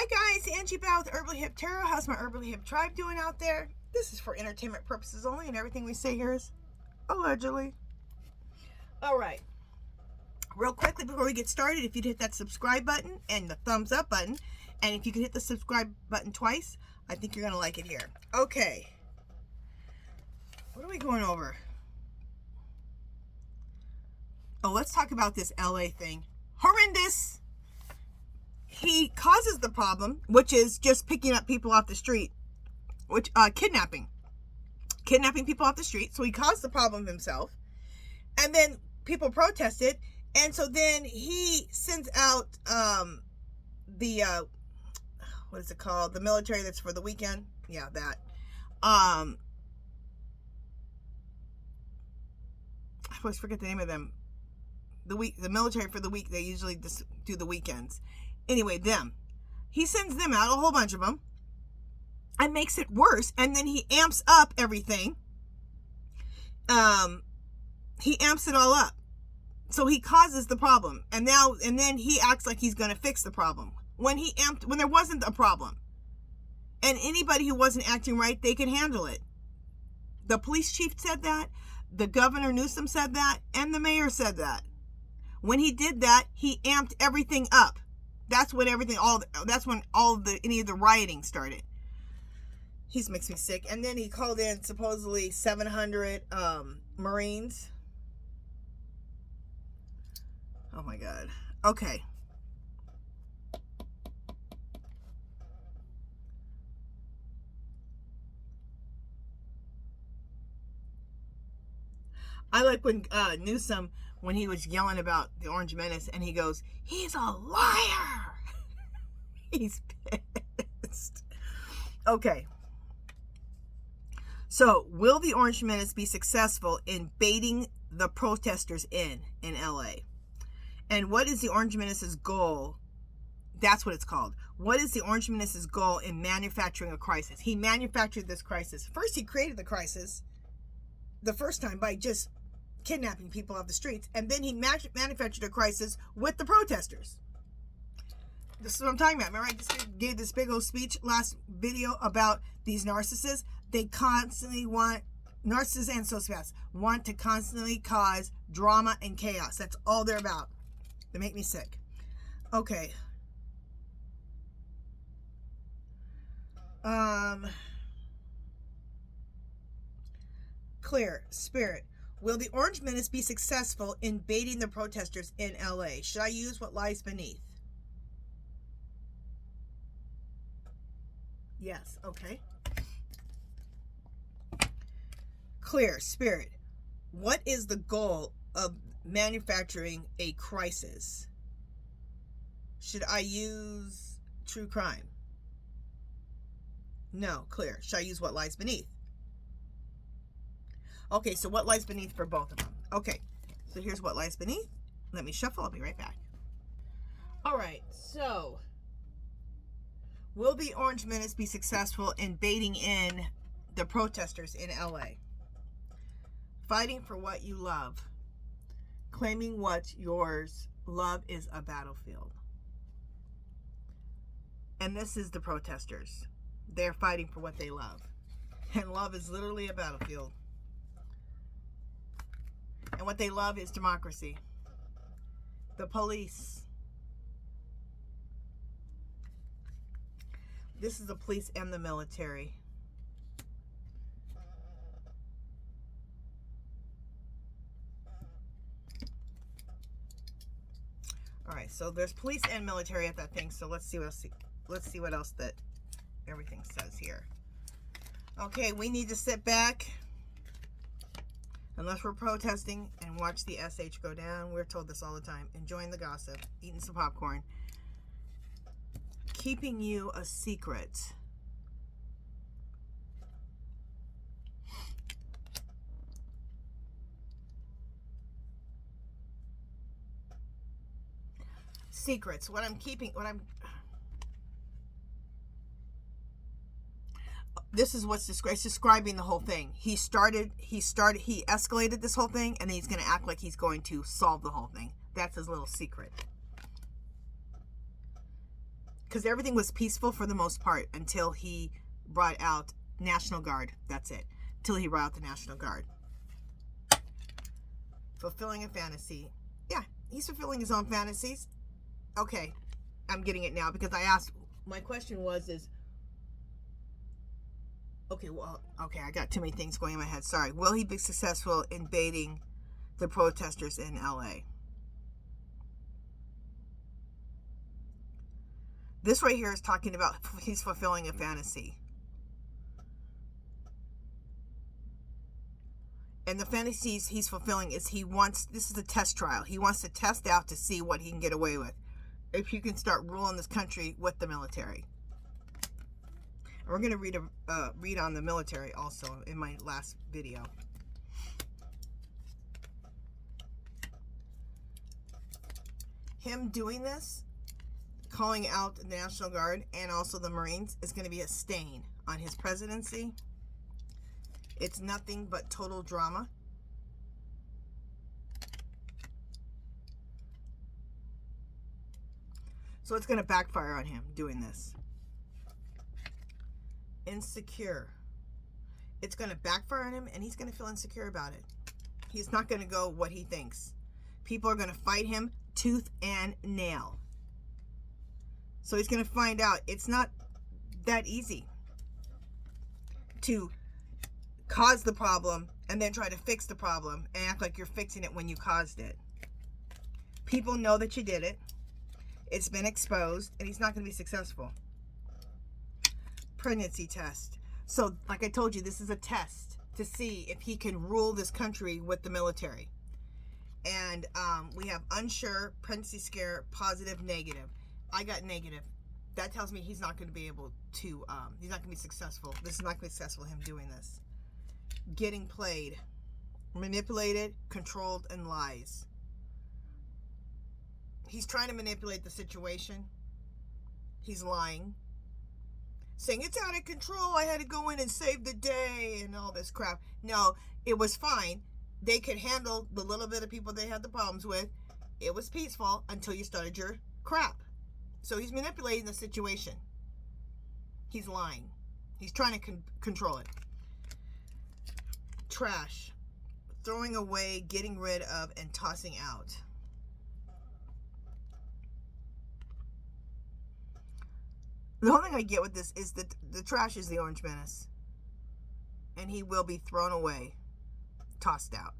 Hi guys, Angie Bell with HerballyHipTarot. How's my Herbally Hip tribe doing out there? This is for entertainment purposes only, and everything we say here is allegedly. Alright, real quickly before we get started, if you'd hit that subscribe button and the thumbs up button, and if you could hit the subscribe button twice, I think you're going to like it here. Okay, what are we going over? Oh, let's talk about this LA thing. Horrendous! He causes the problem, which is just picking up people off the street, which kidnapping people off the street. So he caused the problem himself, and then people protested, and so then he sends out the what is it called? The military that's for the weekend. Yeah, that. I always forget the name of them. The military for the week. They usually just do the weekends. Anyway, them. He sends them out, a whole bunch of them, and makes it worse. And then he amps up everything. He amps it all up. So he causes the problem. And then he acts like he's going to fix the problem. When there wasn't a problem. And anybody who wasn't acting right, they could handle it. The police chief said that. The governor Newsom said that. And the mayor said that. When he did that, he amped everything up. That's when any of the rioting started. He makes me sick. And then he called in supposedly 700 Marines. Oh my God. Okay. I like when Newsom, when he was yelling about the Orange Menace, and he goes, "He's a liar." He's pissed. Okay. So, will the Orange Menace be successful in baiting the protesters in LA? And what is the Orange Menace's goal? That's what it's called. What is the Orange Menace's goal in manufacturing a crisis? He manufactured this crisis. First, he created the crisis the first time by just kidnapping people off the streets, and then he manufactured a crisis with the protesters. This is what I'm talking about. Remember, I just gave this big old speech last video about these narcissists. They constantly narcissists and sociopaths want to constantly cause drama and chaos. That's all they're about. They make me sick. Okay. Clear Spirit. Will the Orange Menace be successful in baiting the protesters in LA? Should I use what lies beneath? Yes, okay. Clear Spirit. What is the goal of manufacturing a crisis? Should I use true crime? No, clear. Should I use what lies beneath? Okay, so what lies beneath for both of them? Okay, so here's what lies beneath. Let me shuffle. I'll be right back. All right, so will the Orange Menace be successful in baiting in the protesters in LA? Fighting for what you love. Claiming what's yours. Love is a battlefield. And this is the protesters. They're fighting for what they love. And love is literally a battlefield. And what they love is democracy. The police. This is the police and the military. All right, so there's police and military at that thing. So let's see what else that everything says here. Okay, we need to sit back. Unless we're protesting, and watch the SH go down. We're told this all the time. Enjoying the gossip. Eating some popcorn. Keeping you a secret. Secrets. This is what's describing the whole thing. He escalated this whole thing, and then he's going to act like he's going to solve the whole thing. That's his little secret. because everything was peaceful for the most part until he brought out National Guard. That's it. Till he brought out the National Guard. Fulfilling a fantasy. Yeah, he's fulfilling his own fantasies. Okay, I'm getting it now because I asked, my question was, okay, I got too many things going in my head. Sorry. Will he be successful in baiting the protesters in LA? This right here is talking about he's fulfilling a fantasy. And the fantasies he's fulfilling is this is a test trial. He wants to test out to see what he can get away with. If you can start ruling this country with the military. And we're going to read on the military also in my last video. Him doing this, calling out the National Guard and also the Marines, is going to be a stain on his presidency. It's nothing but total drama. So it's going to backfire on him doing this. Insecure. It's going to backfire on him and he's going to feel insecure about it. He's not going to go what he thinks. People are going to fight him tooth and nail. So he's going to find out it's not that easy to cause the problem and then try to fix the problem and act like you're fixing it when you caused it. People know that you did it. It's been exposed, and he's not going to be successful. Pregnancy test. So, like I told you, this is a test to see if he can rule this country with the military. And we have unsure, pregnancy scare, positive, negative. I got negative. That tells me he's not going to be able to, he's not going to be successful. This is not going to be successful, him doing this. Getting played, manipulated, controlled, and lies. He's trying to manipulate the situation. He's lying. Saying, it's out of control. I had to go in and save the day and all this crap. No, it was fine. They could handle the little bit of people they had the problems with. It was peaceful until you started your crap. So he's manipulating the situation. He's lying. He's trying to control it. Trash. Throwing away, getting rid of, and tossing out. The whole thing I get with this is that the trash is the Orange Menace. And he will be thrown away, tossed out.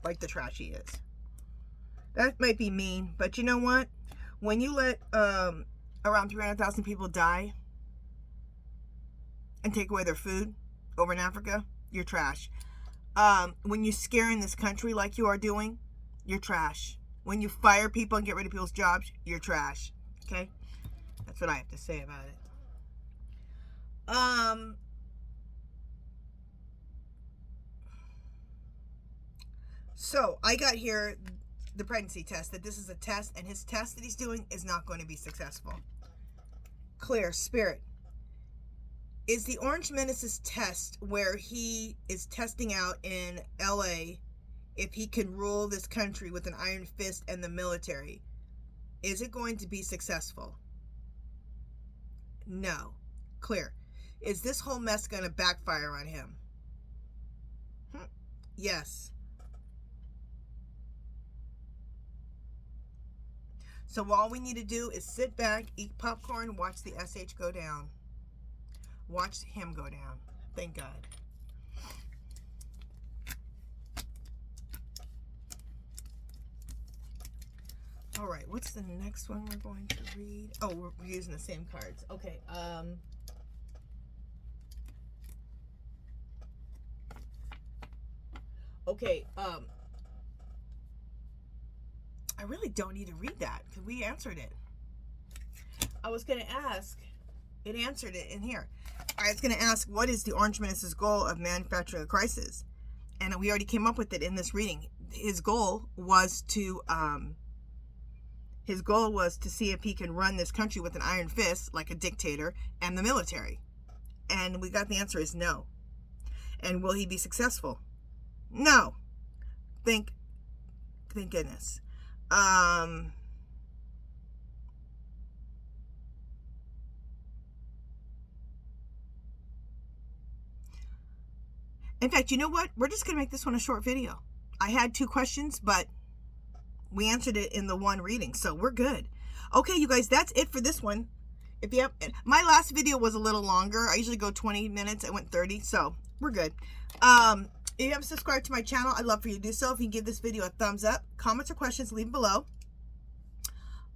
Like the trash he is. That might be mean, but you know what? When you let around 300,000 people die and take away their food over in Africa, you're trash. When you're scaring this country like you are doing, you're trash. When you fire people and get rid of people's jobs, you're trash. Okay? That's what I have to say about it. So I got here the pregnancy test, that this is a test, and his test that he's doing is not going to be successful. Clear. Spirit. Is the Orange Menace's test where he is testing out in LA if he can rule this country with an iron fist and the military? Is it going to be successful? No. Clear. Is this whole mess going to backfire on him? Yes. So all we need to do is sit back, eat popcorn, watch the SH go down. Watch him go down. Thank God. All right, what's the next one we're going to read? Oh, we're using the same cards. Okay. I really don't need to read that because we answered it. I was going to ask, it answered it in here. I was going to ask, what is the Orange Menace's goal of manufacturing a crisis? And we already came up with it in this reading. His goal was to see if he can run this country with an iron fist like a dictator and the military. And we got the answer is no. And will he be successful? No. Thank goodness. In fact, you know what? We're just going to make this one a short video. I had 2 questions, but we answered it in the one reading, so we're good. Okay, you guys, that's it for this one. If you have, my last video was a little longer. I usually go 20 minutes. I went 30, so we're good. If you haven't subscribed to my channel, I'd love for you to do so. If you can give this video a thumbs up, comments or questions, leave them below.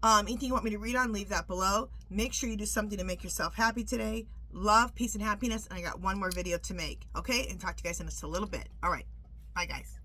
Anything you want me to read on, leave that below. Make sure you do something to make yourself happy today. Love, peace, and happiness. And I got one more video to make. Okay? And talk to you guys in just a little bit. All right. Bye, guys.